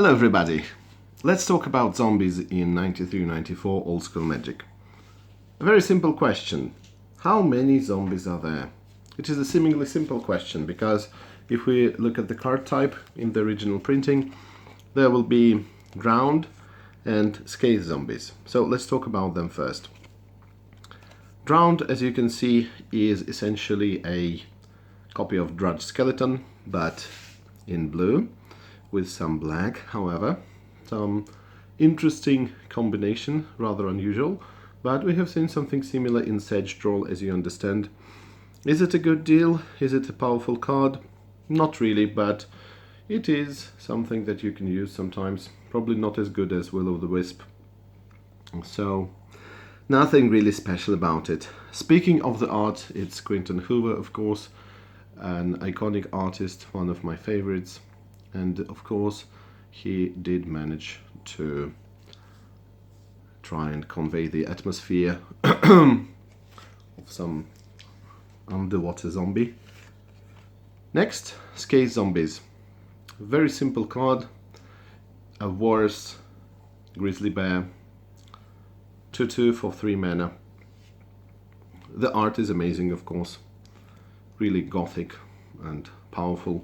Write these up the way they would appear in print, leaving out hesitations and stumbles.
Hello everybody! Let's talk about zombies in 93-94 Old School Magic. A very simple question. How many zombies are there? It is a seemingly simple question because if we look at the card type in the original printing, there will be drowned and scathed zombies. So let's talk about them first. Drowned, as you can see, is essentially a copy of Drudge Skeleton, but in blue, with some black, however. Some interesting combination, rather unusual, but we have seen something similar in Sedge Troll, as you understand. Is it a good deal? Is it a powerful card? Not really, but it is something that you can use sometimes. Probably not as good as Will-o'-the-Wisp. So, nothing really special about it. Speaking of the art, it's Quinton Hoover, of course, an iconic artist, one of my favorites. And of course, he did manage to try and convey the atmosphere of some underwater zombie. Next, Scathed Zombies. Very simple card. A Worse Grizzly Bear. 2/2 for 3 mana. The art is amazing, of course. Really gothic and powerful.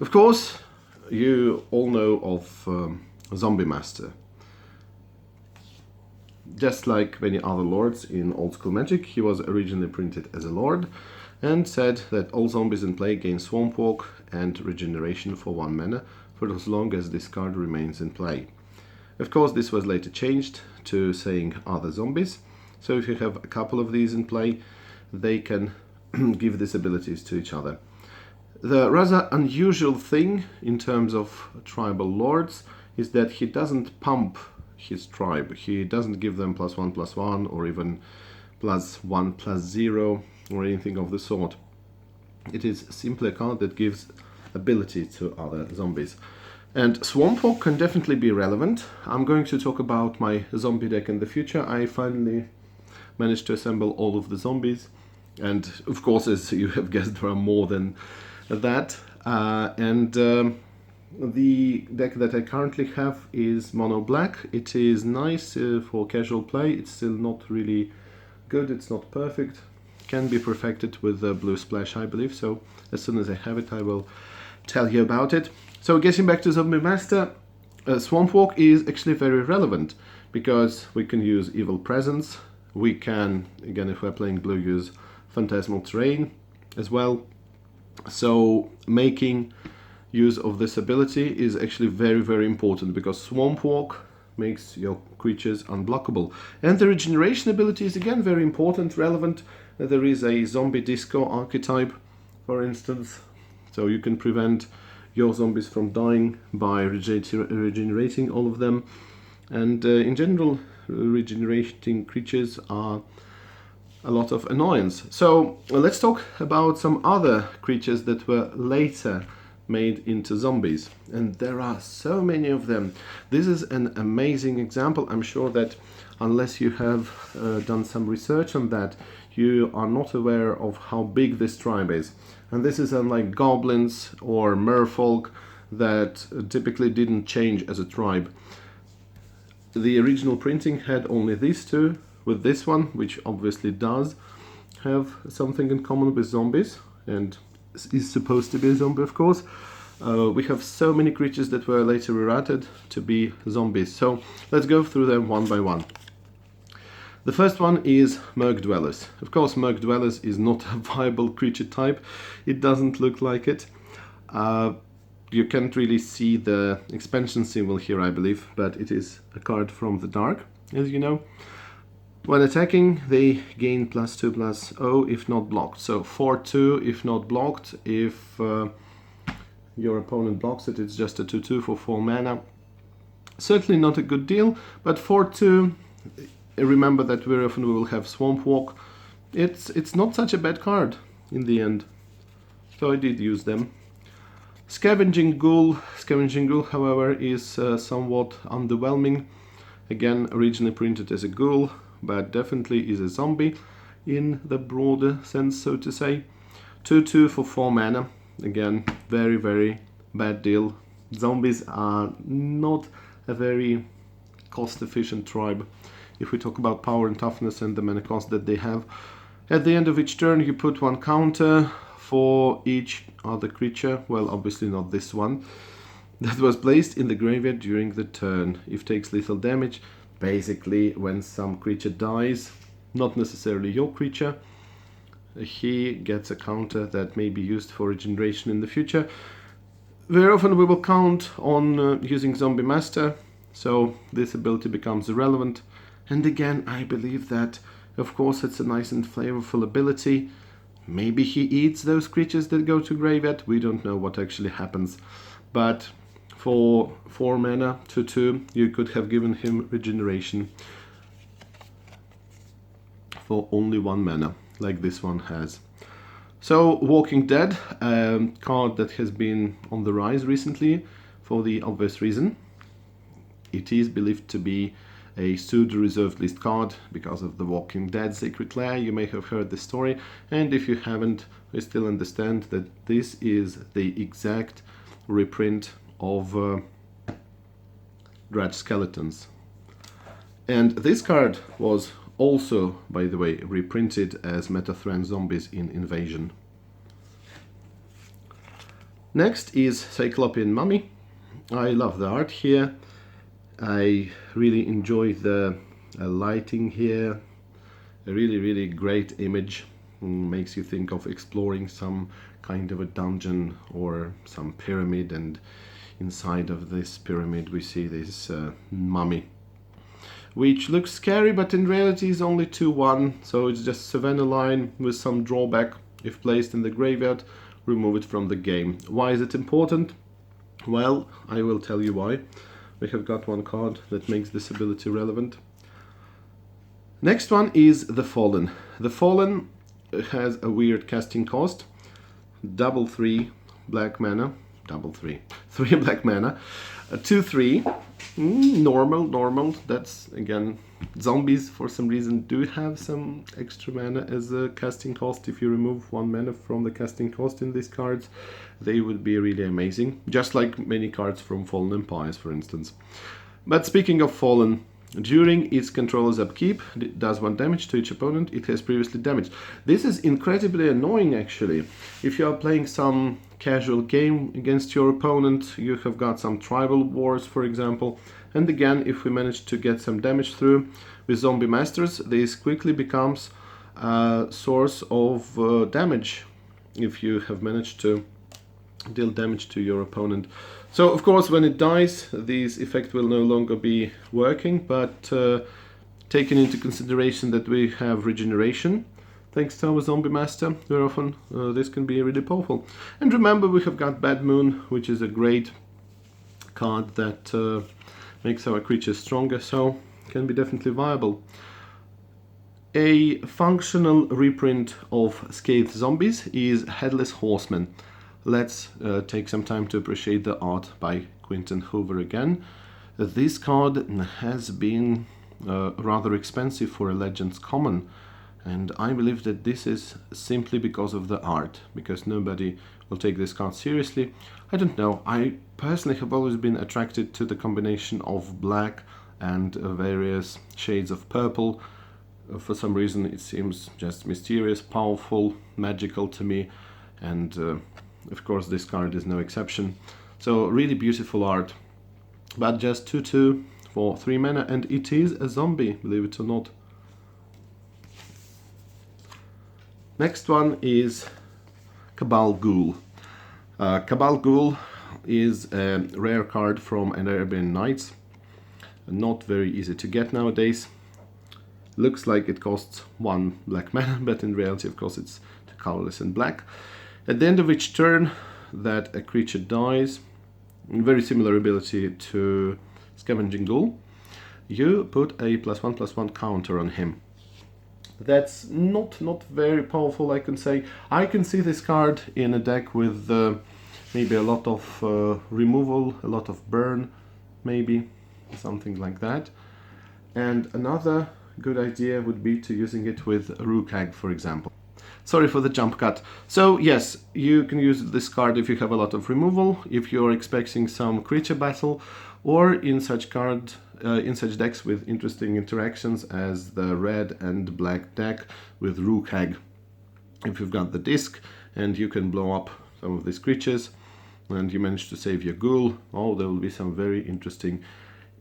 Of course, you all know of Zombie Master. Just like many other lords in Old School Magic, he was originally printed as a lord and said that all zombies in play gain Swamp Walk and regeneration for 1 mana for as long as this card remains in play. Of course, this was later changed to saying other zombies, so if you have a couple of these in play, they can give these abilities to each other. The rather unusual thing in terms of tribal lords is that he doesn't pump his tribe. He doesn't give them +1/+1 or even +1/+0 or anything of the sort. It is simply a card that gives ability to other zombies. And Swamp Walk can definitely be relevant. I'm going to talk about my zombie deck in the future. I finally managed to assemble all of the zombies. And of course, as you have guessed, there are more than that. The deck that I currently have is mono black. It is nice for casual play. It's still not really good. It's not perfect. Can be perfected with blue splash, I believe. So as soon as I have it, I will tell you about it. So getting back to Zombie Master, Swamp Walk is actually very relevant because we can use Evil Presence. We can, again, if we're playing blue, use Phantasmal Terrain as well. So making use of this ability is actually very important because Swamp Walk makes your creatures unblockable. And the regeneration ability is again very important, relevant. There is a zombie disco archetype, for instance, so you can prevent your zombies from dying by regenerating all of them. And in general, regenerating creatures are a lot of annoyance. So let's talk about some other creatures that were later made into zombies, and there are so many of them. This is an amazing example. I'm sure that unless you have done some research on that, you are not aware of how big this tribe is. And this is unlike goblins or merfolk that typically didn't change as a tribe. The original printing had only these two, with this one, which obviously does have something in common with zombies and is supposed to be a zombie, of course. We have so many creatures that were later errated to be zombies. So let's go through them one by one. The first one is Merc Dwellers. Of course, Merc Dwellers is not a viable creature type. It doesn't look like it. You can't really see the expansion symbol here, I believe, but it is a card from the dark, as you know. When attacking, they gain +2/+0 if not blocked. So 4/2 if not blocked. If your opponent blocks it, it's just a 2/2 for 4 mana. Certainly not a good deal, but 4/2, remember that very often we will have Swamp Walk. It's not such a bad card in the end. So I did use them. Scavenging Ghoul. Scavenging Ghoul, however, is somewhat underwhelming. Again, originally printed as a ghoul, but definitely is a zombie in the broader sense, so to say. 2/2 for 4 mana. Again, very bad deal. Zombies are not a very cost-efficient tribe. If we talk about power and toughness and the mana cost that they have, at the end of each turn you put one counter for each other creature, well, obviously not this one, that was placed in the graveyard during the turn. If takes lethal damage, basically when some creature dies, not necessarily your creature, he gets a counter that may be used for regeneration in the future. Very often we will count on using Zombie Master, so this ability becomes irrelevant. And again, I believe that, of course, it's a nice and flavorful ability. Maybe he eats those creatures that go to graveyard, we don't know what actually happens. But for 4 mana, 2/2, you could have given him regeneration for only 1 mana, like this one has. So, Walking Dead, a card that has been on the rise recently for the obvious reason. It is believed to be a pseudo reserved list card because of the Walking Dead Secret Lair. You may have heard the story, and if you haven't, you still understand that this is the exact reprint of Dredge Skeletons. And this card was also, by the way, reprinted as Metathran Zombies in Invasion. Next is Cyclopean Mummy. I love the art here. I really enjoy the lighting here. A really great image. Makes you think of exploring some kind of a dungeon or some pyramid, and inside of this pyramid we see this mummy, which looks scary, but in reality is only 2/1, so it's just Savannah line with some drawback. If placed in the graveyard, remove it from the game. Why is it important? Well, I will tell you why. We have got one card that makes this ability relevant. Next one is the Fallen. The Fallen has a weird casting cost. 3 black mana. 3 black mana. 2/3. Normal. That's, again, zombies for some reason do have some extra mana as a casting cost. If you remove 1 mana from the casting cost in these cards, they would be really amazing. Just like many cards from Fallen Empires, for instance. But speaking of Fallen, during its controller's upkeep, it does 1 damage to each opponent it has previously damaged. This is incredibly annoying, actually. If you are playing some casual game against your opponent, you have got some tribal wars, for example, and again, if we manage to get some damage through with Zombie Masters, this quickly becomes a source of damage if you have managed to deal damage to your opponent. So, of course, when it dies, this effect will no longer be working, but taking into consideration that we have regeneration, thanks to our Zombie Master, very often this can be really powerful. And remember, we have got Bad Moon, which is a great card that makes our creatures stronger, so can be definitely viable. A functional reprint of Scathed Zombies is Headless Horseman. Let's take some time to appreciate the art by Quinton Hoover again. This card has been rather expensive for a Legends Common, and I believe that this is simply because of the art, because nobody will take this card seriously. I don't know, I personally have always been attracted to the combination of black and various shades of purple. For some reason it seems just mysterious, powerful, magical to me, and of course this card is no exception. So really beautiful art, but just 2/2 for 3 mana, and it is a zombie, believe it or not. Next one is Cabal Ghoul. Cabal Ghoul is a rare card from Arabian Nights. Not very easy to get nowadays. Looks like it costs 1 black mana, but in reality, of course, it's colorless and black. At the end of each turn that a creature dies, very similar ability to Scavenging Ghoul, you put a +1/+1 counter on him. That's not very powerful, I can say. I can see this card in a deck with maybe a lot of removal, a lot of burn, maybe, something like that. And another good idea would be to using it with Rukag, for example. Sorry for the jump cut. So yes, you can use this card if you have a lot of removal, if you're expecting some creature battle, or in such decks with interesting interactions as the red and black deck with Rook Hag. If you've got the disc and you can blow up some of these creatures and you manage to save your ghoul, oh, there will be some very interesting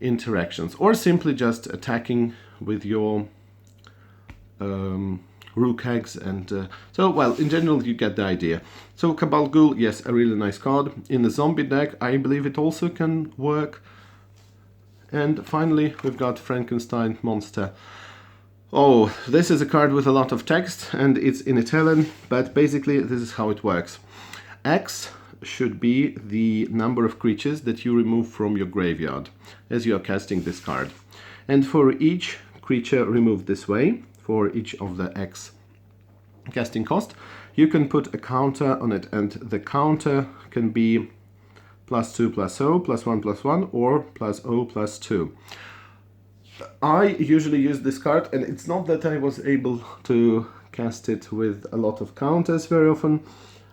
interactions. Or simply just attacking with your Rook Hags, and so, well, in general you get the idea. So Cabal Ghoul, yes, a really nice card. In the zombie deck, I believe it also can work. And finally, we've got Frankenstein Monster. Oh, this is a card with a lot of text, and it's in Italian, but basically this is how it works. X should be the number of creatures that you remove from your graveyard as you are casting this card. And for each creature removed this way, for each of the X casting cost, you can put a counter on it, and the counter can be +2 +0, +1 +1, or +0 +2. I usually use this card, and it's not that I was able to cast it with a lot of counters very often.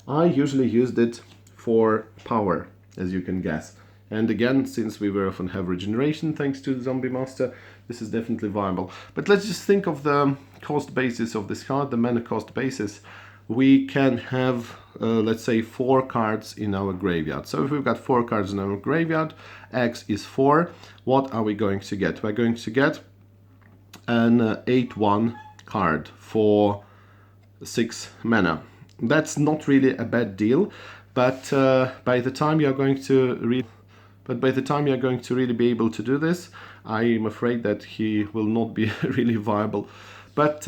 I usually used it for power, as you can guess. And again, since we very often have regeneration thanks to the Zombie Master, this is definitely viable. But let's just think of the cost basis of this card, the mana cost basis. We can have, let's say, 4 cards in our graveyard. So if we've got 4 cards in our graveyard, X is 4. What are we going to get? We're going to get an 8/1 card for 6 mana. That's not really a bad deal, but by the time you're going to really be able to do this, I'm afraid that he will not be really viable. But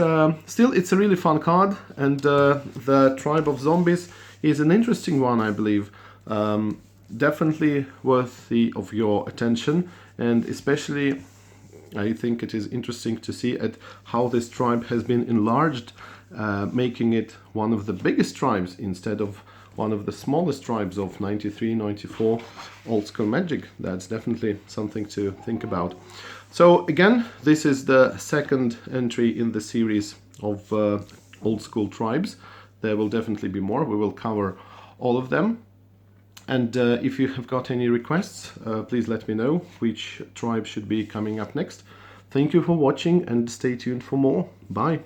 still, it's a really fun card, and the Tribe of Zombies is an interesting one, I believe. Definitely worthy of your attention, and especially I think it is interesting to see at how this tribe has been enlarged, making it one of the biggest tribes instead of one of the smallest tribes of 93, 94 old school Magic. That's definitely something to think about. So again, this is the second entry in the series of old school tribes. There will definitely be more. We will cover all of them. And if you have got any requests, please let me know which tribe should be coming up next. Thank you for watching, and stay tuned for more. Bye.